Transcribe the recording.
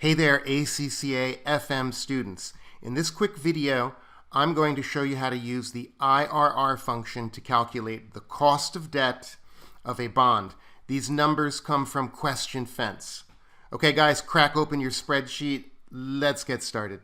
Hey there, ACCA FM students. In this quick video, I'm going to show you how to use the IRR function to calculate the cost of debt of a bond. These numbers come from Question Fence. Okay guys, crack open your spreadsheet. Let's get started.